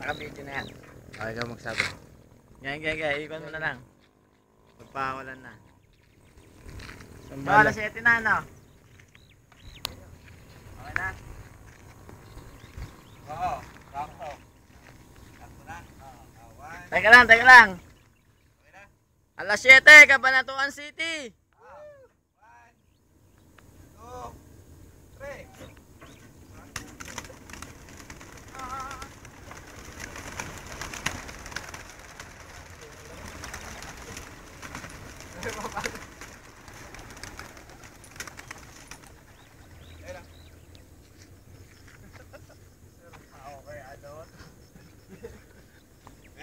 Naka-video na yan. Okay, ikaw magsabi. Ganyan. Ikon mo na lang. Magpakawalan na. Alas 7 na, ano? Okay na? Oo, sakto. Sakto na? Teka lang. Okay na? Alas 7, Cabanatuan City! 1, 2, 3.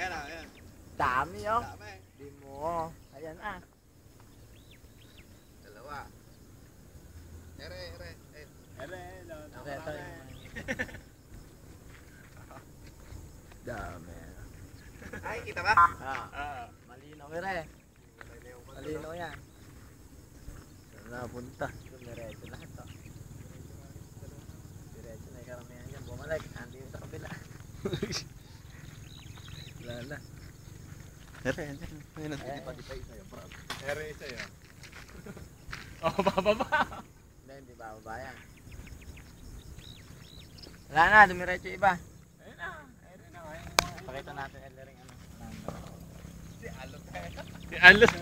Ayan. Dami oh. Di mo. Ayan ah. Dalawa. Ere. Okay, ito yung... Dami. Ay, kita ba? Malinaw ere. Malinaw yan. Saan napunta? Diretso lahat to. Diretso na yung karamihan yan. Bumalik. Andi yung sa kabila. Wala na. Ere. Ayun ang titipa isa yung prop. Ere isa yun. Oh, bababa. Hindi bababa yan. Wala na. Dumiretso iba. Ayun na. Pakita natin Elering ano. Si Alot.